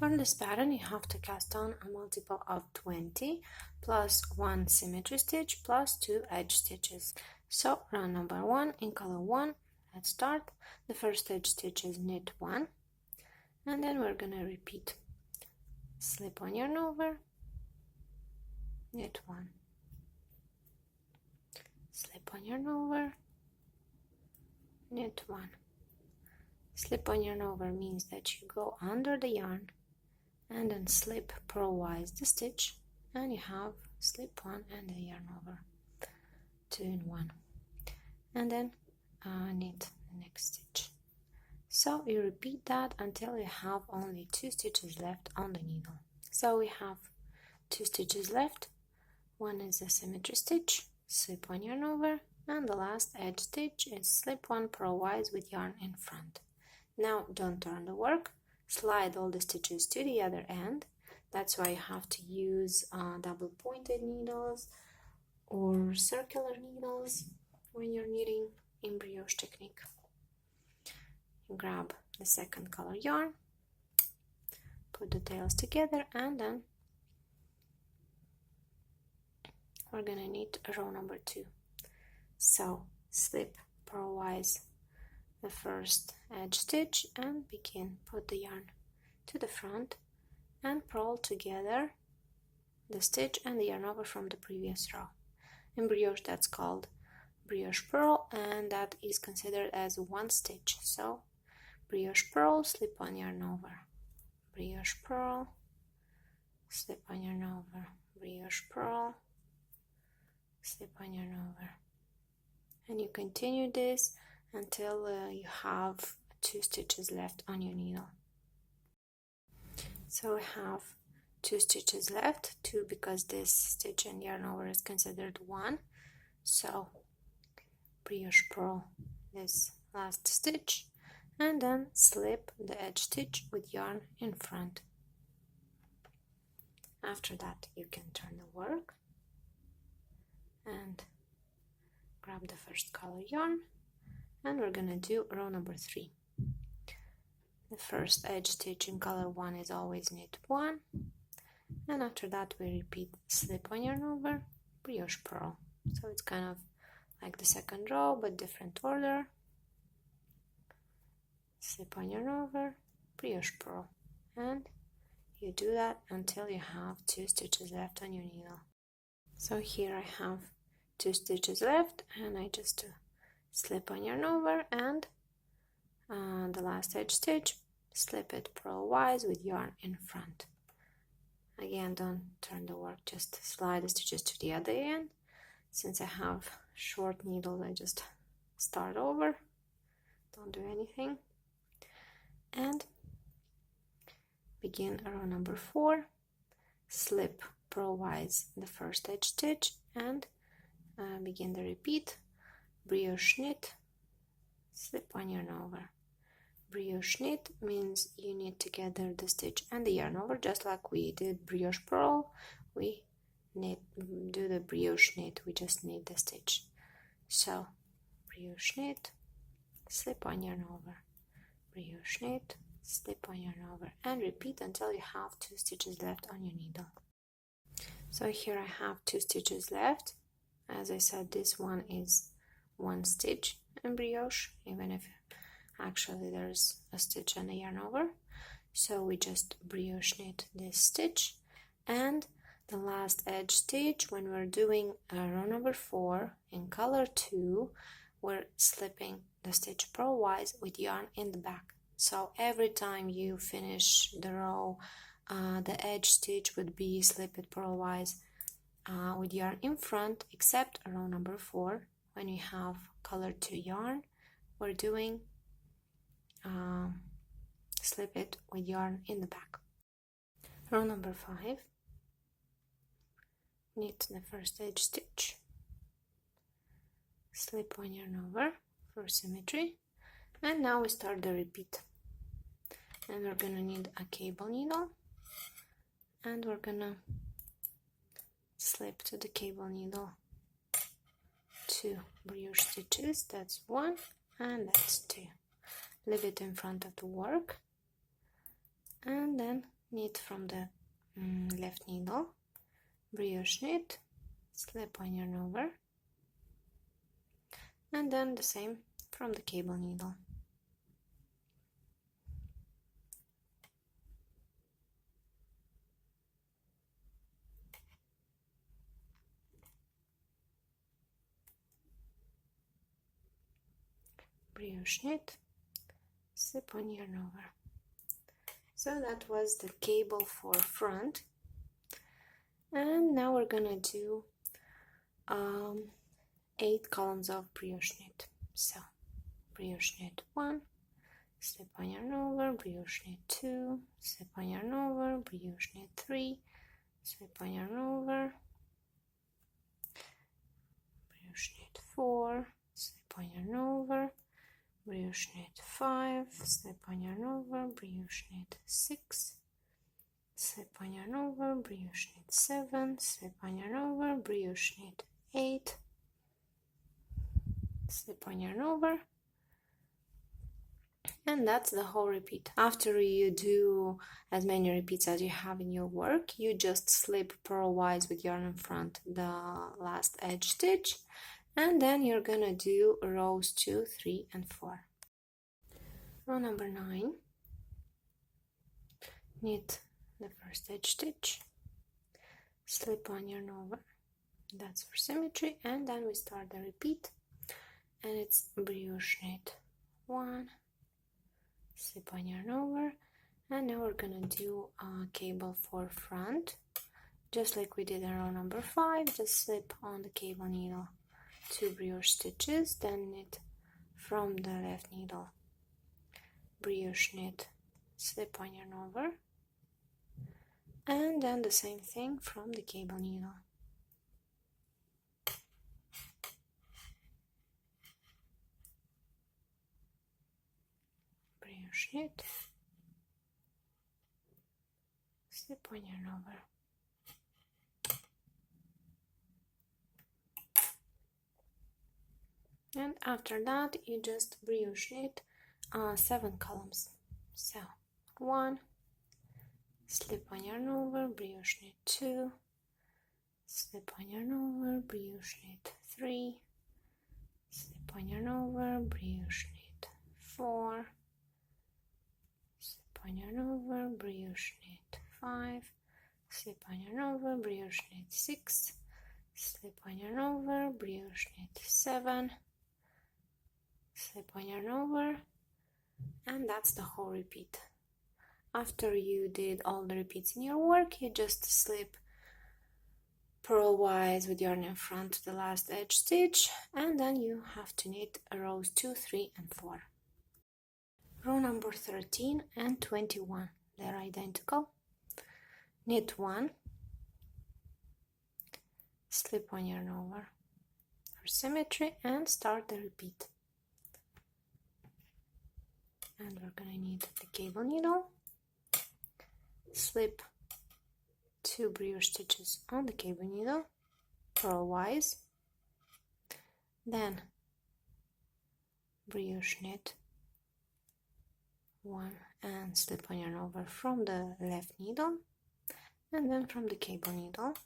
For this pattern, you have to cast on a multiple of 20 plus 1 symmetry stitch plus 2 edge stitches. So round number 1 in color 1, let's start. The first edge stitch is knit 1, and then we're gonna repeat. Slip on yarn over, knit 1, slip on yarn over, knit 1. Slip on yarn over means that you go under the yarn and then slip purlwise the stitch, and you have slip 1 and the yarn over, 2 in 1, and then knit the next stitch. So you repeat that until you have only 2 stitches left on the needle. So we have 2 stitches left. One is a symmetry stitch, slip 1 yarn over, and the last edge stitch is slip 1 purlwise with yarn in front. Now don't turn the work, slide all the stitches to the other end. That's why you have to use double pointed needles or circular needles when you're knitting in brioche technique. Grab the second color yarn, put the tails together, and then we're gonna knit row number 2. So slip purlwise the first edge stitch and begin. Put the yarn to the front and purl together the stitch and the yarn over from the previous row. In brioche that's called brioche purl, and that is considered as one stitch. So brioche purl, slip on yarn over, brioche purl, slip on yarn over, brioche purl, slip on yarn over, and you continue this until you have 2 stitches left on your needle. So we have 2 stitches left, 2 because this stitch and yarn over is considered one. So brioche purl this last stitch and then slip the edge stitch with yarn in front. After that you can turn the work and grab the first color yarn, and we're gonna do row number 3. The first edge stitch in color 1 is always knit 1, and after that we repeat slip on yarn over, brioche purl. So it's kind of like the second row but different order. Slip on yarn over, brioche purl, and you do that until you have 2 stitches left on your needle. So here I have 2 stitches left, and I just slip on yarn over, and the last edge stitch, slip it purlwise with yarn in front. Again, don't turn the work, just slide the stitches to the other end. Since I have short needles, I just start over, don't do anything, and begin row number 4. Slip purlwise the first edge stitch and begin the repeat. Brioche knit, slip on yarn over. Brioche knit means you knit together the stitch and the yarn over, just like we did brioche purl. We do the brioche knit, we just knit the stitch. So brioche knit, slip on yarn over, brioche knit, slip on yarn over, and repeat until you have 2 stitches left on your needle. So here I have 2 stitches left. As I said, this one is 1 stitch in brioche, even if actually there's a stitch and a yarn over. So we just brioche knit this stitch, and the last edge stitch, when we're doing row number 4 in color 2, we're slipping the stitch purlwise with yarn in the back. So every time you finish the row, the edge stitch would be slip it purlwise with yarn in front, except row number 4 when we have color 2 yarn, we're doing slip it with yarn in the back. Row number 5, knit the first edge stitch, slip one yarn over for symmetry, and now we start the repeat. And we're gonna need a cable needle, and we're gonna slip to the cable needle 2 brioche stitches. That's 1 and that's 2. Leave it in front of the work, and then knit from the left needle, brioche knit, slip on yarn over, and then the same from the cable needle. Brioche knit, slip on yarn over. So that was the cable for front, and now we're gonna do 8 columns of brioche knit. So brioche knit 1, slip on yarn over, brioche knit 2, slip on yarn over, brioche knit 3, slip on yarn over, brioche knit 4, slip on yarn over, brioche knit 5, slip on yarn over, brioche knit 6, slip on yarn over, brioche knit 7, slip on yarn over, brioche knit 8, slip on yarn over, and that's the whole repeat. After you do as many repeats as you have in your work, you just slip purlwise with yarn in front the last edge stitch, and then you're gonna do rows 2, 3, and 4. Row number 9, knit the first edge stitch, slip on yarn over, that's for symmetry, and then we start the repeat, and it's brioche knit 1, slip on yarn over, and now we're gonna do a cable for front, just like we did in row number 5. Just slip on the cable needle 2 brioche stitches, then knit from the left needle, brioche knit, slip on yarn over, and then the same thing from the cable needle. Brioche knit, slip on yarn over. And after that you just brioche knit 7 columns. So 1, slip on yarn over, brioche knit 2, slip on yarn over, brioche knit 3, slip on yarn over, brioche knit 4, slip on yarn over, brioche knit 5, slip on yarn over, brioche knit 6, slip on yarn over, brioche knit 7, slip on yarn over, and that's the whole repeat. After you did all the repeats in your work, you just slip purlwise with yarn in front to the last edge stitch, and then you have to knit rows 2, 3, and 4. Row number 13 and 21, they're identical. Knit 1, slip on yarn over for symmetry, and start the repeat. And we're gonna need the cable needle, slip 2 brioche stitches on the cable needle purlwise, then brioche knit 1 and slip on yarn over from the left needle, and then from the cable needle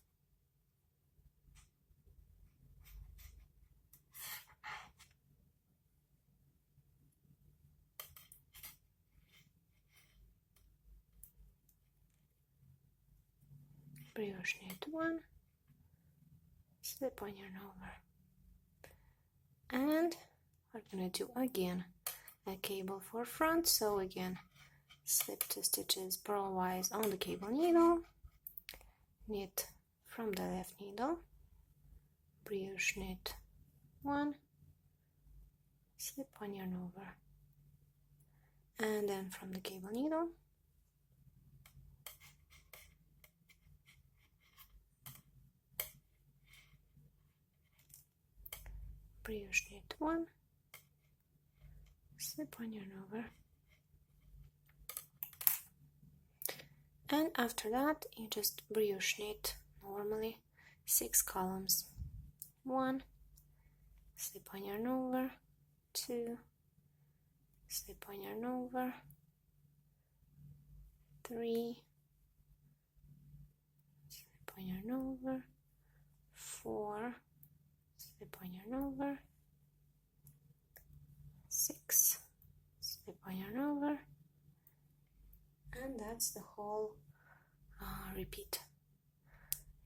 brioche knit 1, slip on yarn over, and we're gonna do again a cable for front. So again, slip 2 stitches purlwise on the cable needle, knit from the left needle, brioche knit 1, slip on yarn over, and then from the cable needle brioche knit 1, slip on yarn over, and after that you just brioche knit normally 6 columns. 1, slip on yarn over, 2, slip on yarn over, 3, on yarn over, 4, slip on yarn over, 6, slip on yarn over, and that's the whole repeat.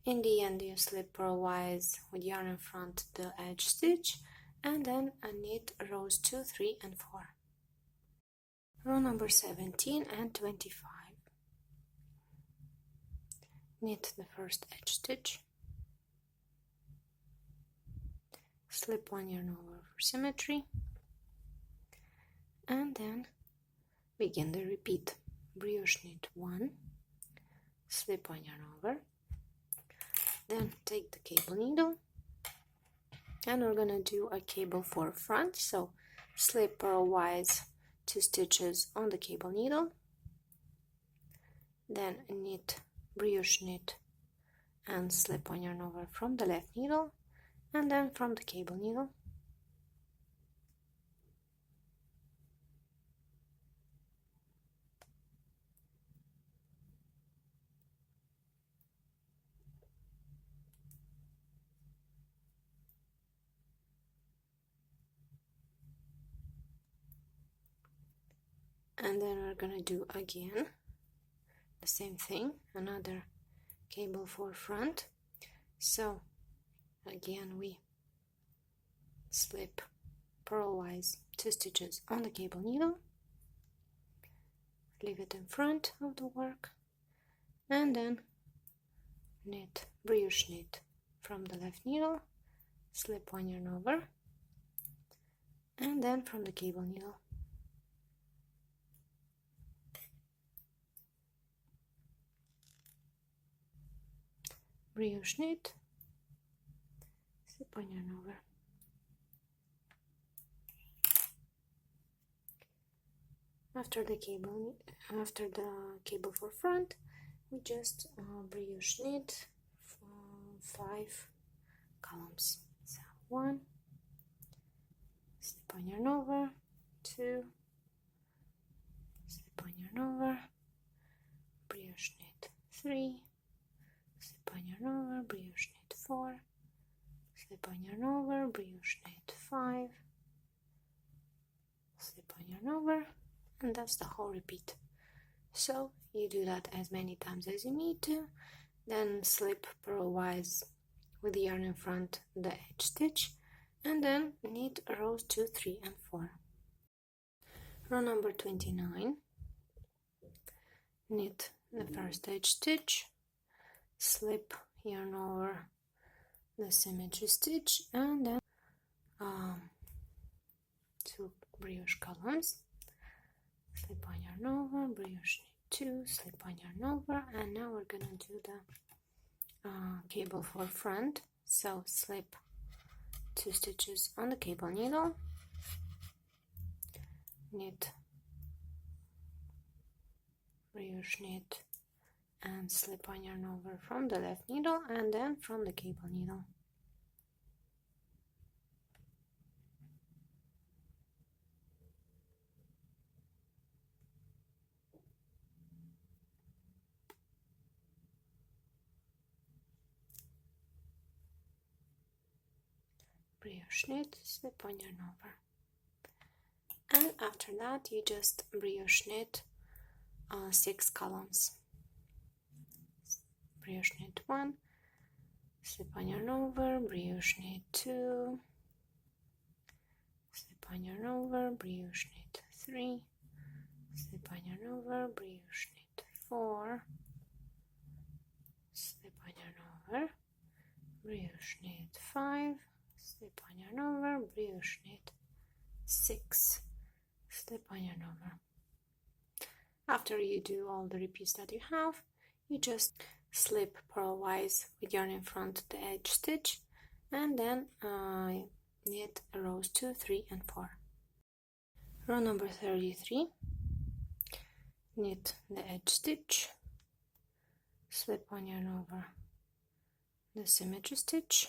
In the end, you slip purlwise with yarn in front the edge stitch, and then knit rows 2, 3, and 4. Row number 17 and 25. Knit the first edge stitch, slip 1 yarn over for symmetry, and then begin the repeat. Brioche knit 1, slip 1 yarn over, then take the cable needle, and we're gonna do a cable for front, so slip purlwise 2 stitches on the cable needle, then knit, brioche knit, and slip 1 yarn over from the left needle, and then from the cable needle. And then we're gonna do again the same thing, another cable for front. So again we slip purlwise 2 stitches on the cable needle, leave it in front of the work, and then knit, brioche knit from the left needle, slip 1 yarn over, and then from the cable needle. Brioche knit, slip 1 yarn over. After the cable for front, we just brioche knit 5 columns. So 1, slip 1 yarn over, 2, slip 1 yarn over, brioche knit 3, slip 1 yarn over, brioche knit 4, slip 1 yarn over, brioche knit 5, slip 1 yarn over, and that's the whole repeat. So you do that as many times as you need to, then slip purlwise with the yarn in front the edge stitch, and then knit rows 2, 3, and 4. Row number 29, knit the first edge stitch, slip yarn over the symmetry stitch, and then 2 brioche columns, slip 1 yarn over, brioche knit 2, slip 1 yarn over, and now we're gonna do the cable for front. So slip 2 stitches on the cable needle, knit, brioche knit, and slip 1 yarn over from the left needle, and then from the cable needle. Brioche knit, slip 1 yarn over, and after that you just brioche knit 6 columns. Brioche knit 1, slip 1 yarn over, brioche knit 2, slip 1 yarn over, brioche knit 3, slip 1 yarn over, brioche knit 4, slip 1 yarn over, brioche knit 5, slip 1 yarn over, brioche knit 6, slip 1 yarn over. After you do all the repeats that you have, you just slip purlwise with yarn in front the edge stitch, and then knit rows 2, 3, and 4. Row number 33, knit the edge stitch, slip 1 yarn over the symmetry stitch.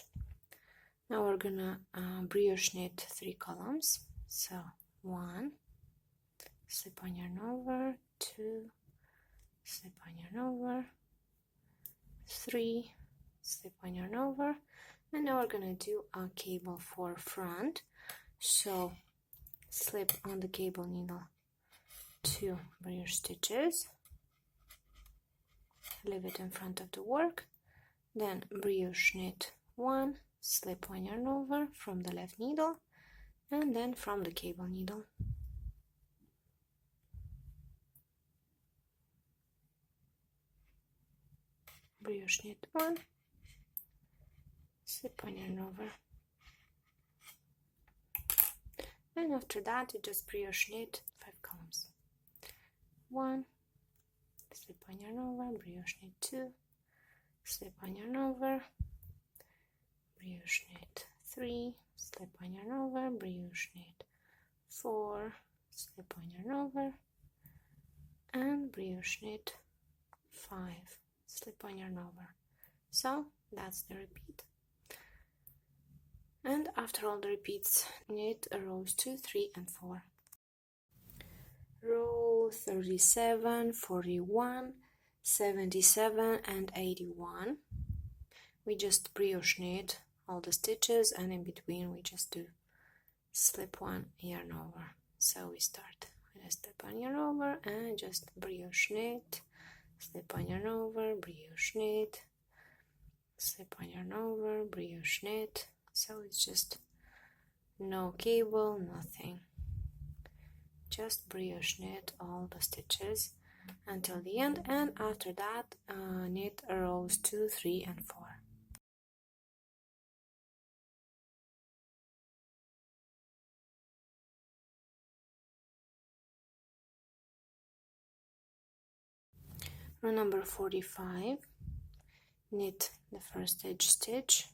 Now we're gonna brioche knit 3 columns. So 1, slip 1 yarn over, 2, slip 1 yarn over, 3, slip on yarn over, and now we're gonna do a cable for front. So slip on the cable needle 2 brioche stitches, leave it in front of the work, then brioche knit 1, slip one yarn over from the left needle, and then from the cable needle. Brioche knit 1, slip one yarn over, and after that you just brioche knit 5 columns. 1, slip one yarn over, brioche knit 2, slip one yarn over, brioche knit 3, slip one yarn over, brioche knit 4, slip one yarn over, and brioche knit 5, slip one yarn over. So that's the repeat. And after all the repeats, knit rows 2, 3, and 4. Row 37, 41, 77, and 81. We just brioche knit all the stitches, and in between we just do slip one yarn over. So we start with a slip one yarn over and just brioche knit, slip one yarn over, brioche knit, slip one yarn over, brioche knit. So it's just no cable, nothing, just brioche knit all the stitches until the end, and after that knit rows 2, 3, and 4. Row number 45, knit the first edge stitch,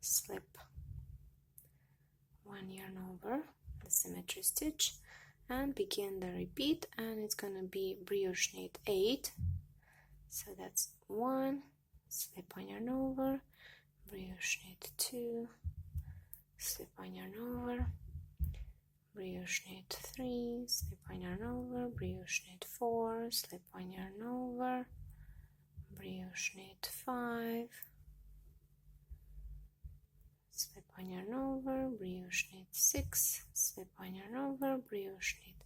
slip one yarn over the symmetry stitch, and begin the repeat, and it's gonna be brioche knit 8. So that's 1, slip one yarn over, brioche knit 2, slip one yarn over, brioche knit 3, slip one yarn over, brioche knit 4, slip one yarn over, brioche knit 5, slip one yarn over, brioche knit 6, slip one yarn over, brioche knit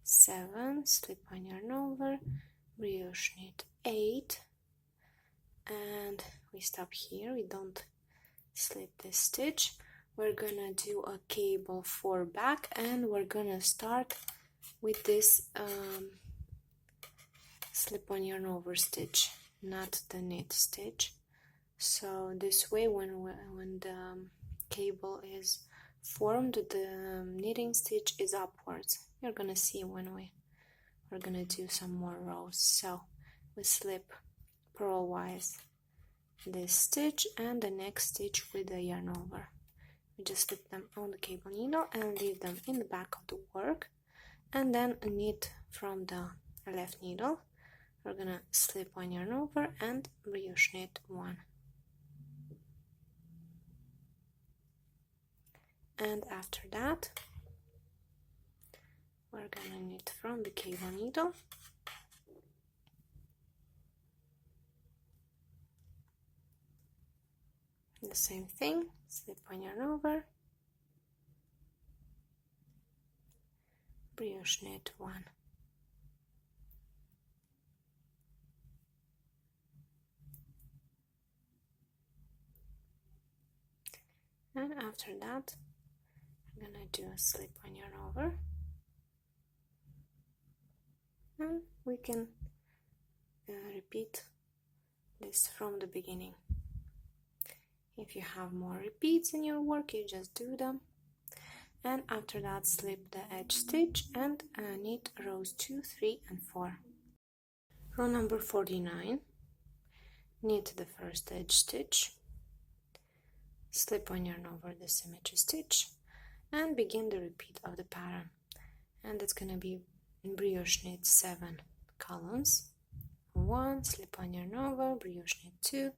7, slip one yarn over, brioche knit 8, and we stop here. We don't slip this stitch. We're gonna do a cable for back, and we're gonna start with this slip one yarn over stitch, not the knit stitch. So this way, when the cable is formed, the knitting stitch is upwards. You're gonna see when we're gonna do some more rows. So we slip purlwise this stitch and the next stitch with the yarn over. We just slip them on the cable needle and leave them in the back of the work, and then knit from the left needle. We're gonna slip one yarn over and brioche knit 1. And after that, we're gonna knit from the cable needle, the same thing, slip one yarn over, brioche knit 1. And after that, I'm gonna do a slip one yarn over, and we can repeat this from the beginning. If you have more repeats in your work, you just do them. And after that, slip the edge stitch and knit rows 2, 3, and 4. Row number 49, knit the first edge stitch, slip one yarn over the symmetry stitch, and begin the repeat of the pattern. And it's gonna be brioche knit 7 columns. 1, slip one yarn over, brioche knit 2,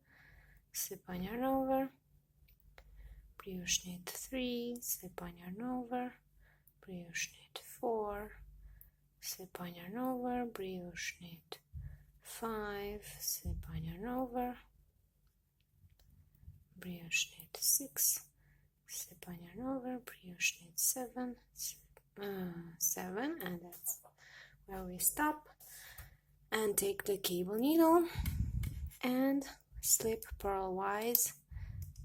slip one yarn over, brioche knit 3, slip one yarn over, brioche knit 4, slip one yarn over, brioche knit 5, slip on yarn over, brioche knit 6, slip on yarn over, brioche knit 7, 7, and that's where we stop. And take the cable needle and slip purlwise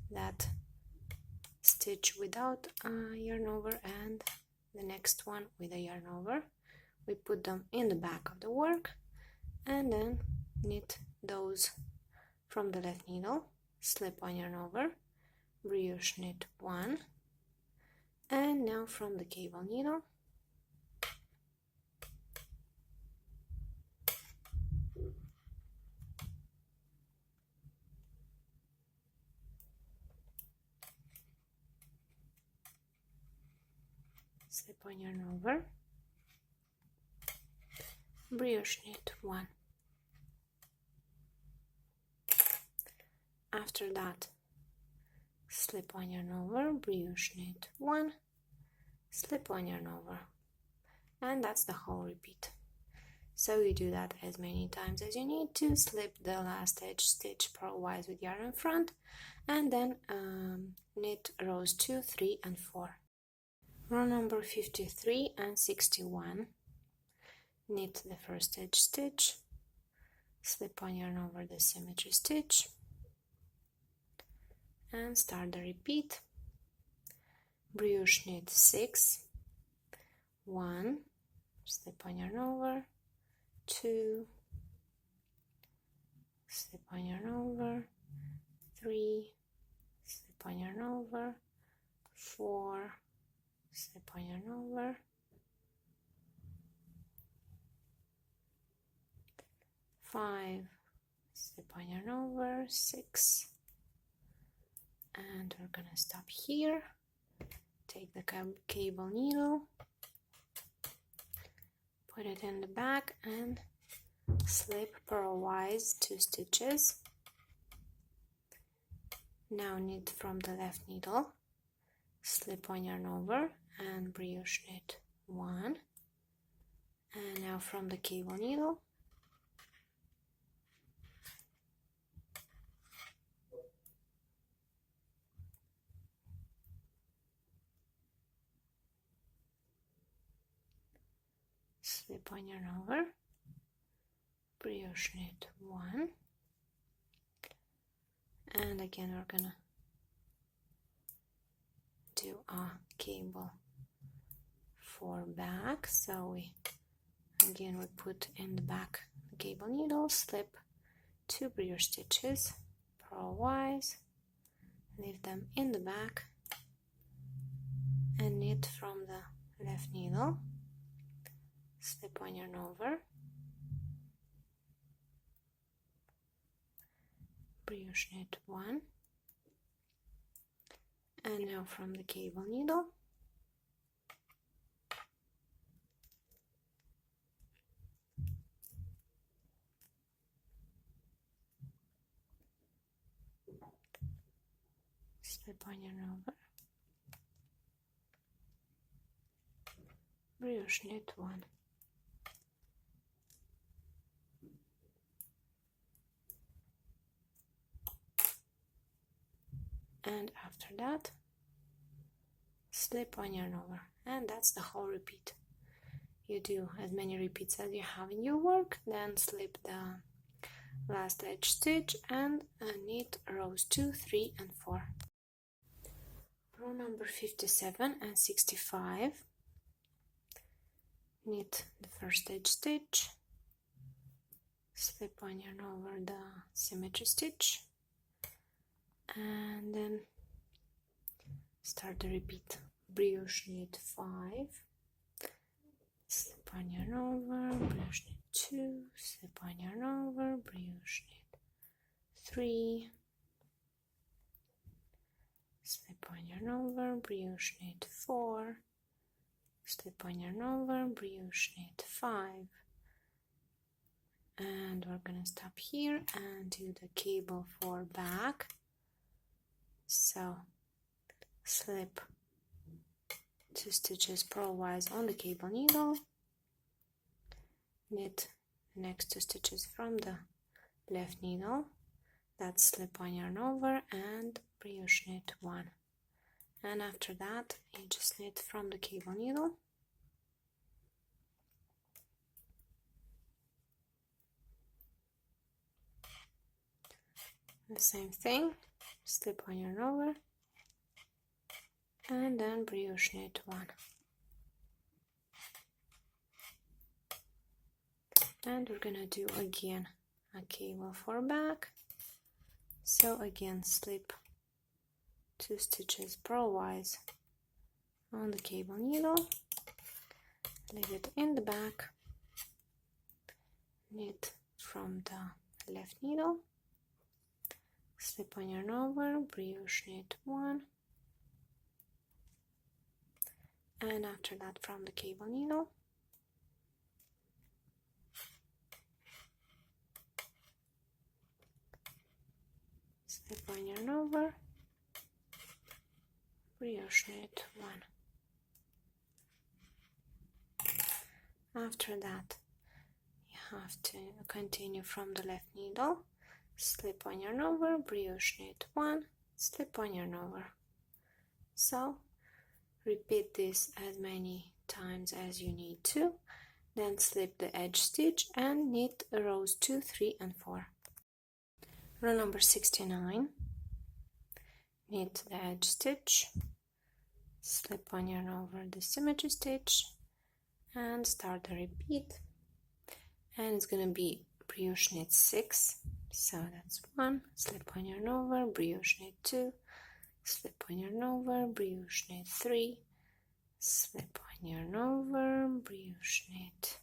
that stitch without yarn over and the next one with a yarn over. We put them in the back of the work and then knit those from the left needle, slip on yarn over, brioche knit 1, and now from the cable needle slip on yarn over, brioche knit 1. After that, slip on yarn over, brioche knit 1, slip on yarn over, and that's the whole repeat. So you do that as many times as you need to. Slip the last edge stitch purlwise with yarn in front, and then knit rows 2, 3, and 4. Row number 53 and 61. Knit the first edge stitch, slip on yarn over the symmetry stitch, and start the repeat. Brioche knit 6, 1, slip on yarn over, 2, slip on yarn over, 3, slip on yarn over, 4, slip on yarn over, 5, slip on yarn over, 6, and we're gonna stop here. Take the cable needle, put it in the back and slip purlwise 2 stitches. Now knit from the left needle, slip on yarn over and brioche knit 1, and now from the cable needle slip on yarn over, brioche knit 1, and again we're gonna do a cable for back. So we put in the back the cable needle, slip 2 brioche stitches purlwise, leave them in the back and knit from the left needle, slip on yarn over, brioche knit 1, and now from the cable needle slip on yarn over, brioche knit 1. And after that, slip on yarn over, and that's the whole repeat. You do as many repeats as you have in your work, then slip the last edge stitch and knit rows 2, 3, and 4. Row number 57 and 65. Knit the first edge stitch, slip on yarn over the symmetry stitch, and then start the repeat. Brioche knit 5, slip on yarn over, brioche knit 2, slip on yarn over, brioche knit 3, slip on yarn over, brioche knit 4, slip on yarn over, brioche knit 5, and we're gonna stop here and do the cable for back. So slip 2 stitches purlwise on the cable needle, knit next 2 stitches from the left needle, that's slip on yarn over and brioche knit 1, and after that you just knit from the cable needle, the same thing, slip on yarn over and then brioche knit 1, and we're gonna do again a cable for back. So again, slip 2 stitches purlwise on the cable needle, leave it in the back, knit from the left needle, slip on yarn over, brioche knit 1, and after that from the cable needle, slip on yarn over, brioche knit 1. After that you have to continue from the left needle, slip on yarn over, brioche knit 1, slip on yarn over. So repeat this as many times as you need to, then slip the edge stitch and knit rows 2, 3 and 4. Row number 69, knit the edge stitch, slip on yarn over the symmetry stitch and start the repeat, and it's going to be brioche knit 6, so that's 1, slip on yarn over, brioche knit 2, slip on yarn over, brioche knit 3, slip on yarn over, brioche knit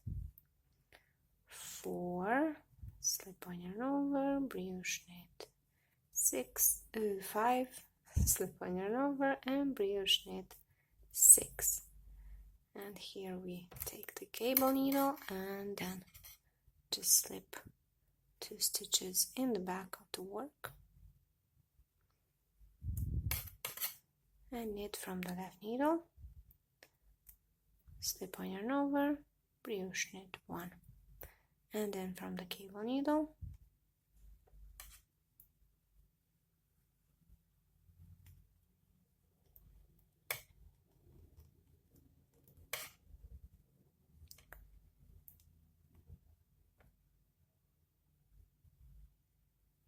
4, slip on yarn over, brioche knit 5, slip on yarn over and brioche knit 6. And here we take the cable needle and then just slip 2 stitches in the back of the work and knit from the left needle, slip on yarn over, brioche knit 1, and then from the cable needle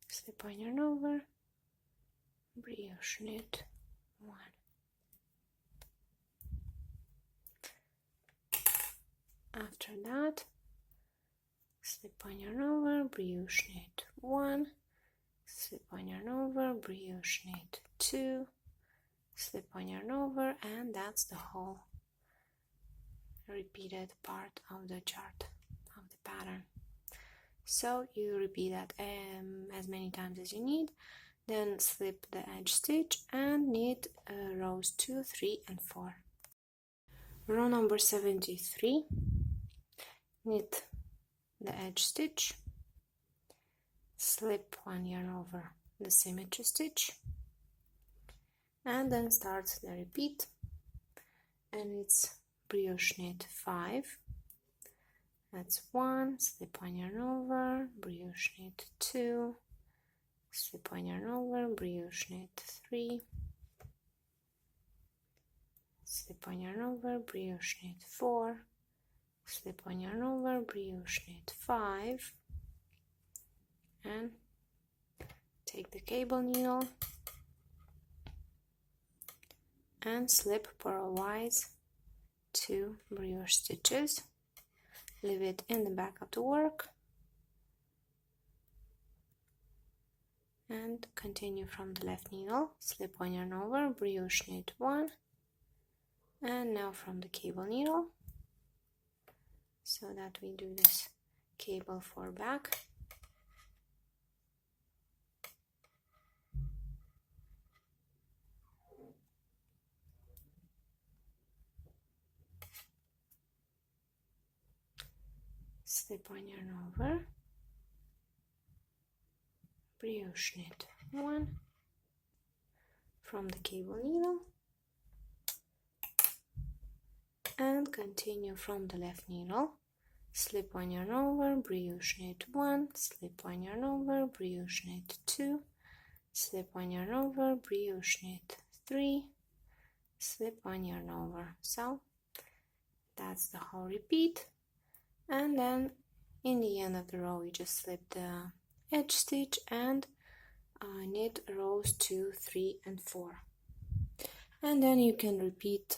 slip on yarn over, brioche knit 1. After that, slip on yarn over, brioche knit 1, slip on yarn over, brioche knit 2, slip on yarn over, and that's the whole repeated part of the chart of the pattern. So you repeat that as many times as you need, then slip the edge stitch and knit rows 2, 3 and 4. Row number 73, knit the edge stitch, slip 1 yarn over the symmetry stitch, and then start the repeat, and it's brioche knit 5, that's 1, slip on yarn over, brioche knit 2, slip on yarn over, brioche knit 3, slip on yarn over, brioche knit 4, slip on yarn over, brioche knit 5, and take the cable needle and slip purlwise 2 brioche stitches, leave it in the back of the work and continue from the left needle, slip on yarn over, brioche knit 1, and now from the cable needle, so that we do this cable for back. Slip on yarn over, brioche knit 1, from the cable needle, and continue from the left needle, slip 1 yarn over, brioche knit 1, slip 1 yarn over, brioche knit 2, slip 1 yarn over, brioche knit 3, slip 1 yarn over. So that's the whole repeat, and then in the end of the row you just slip the edge stitch and knit rows 2, 3 and 4, and then you can repeat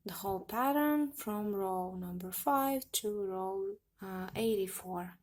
the whole pattern from row number 5 to row 84.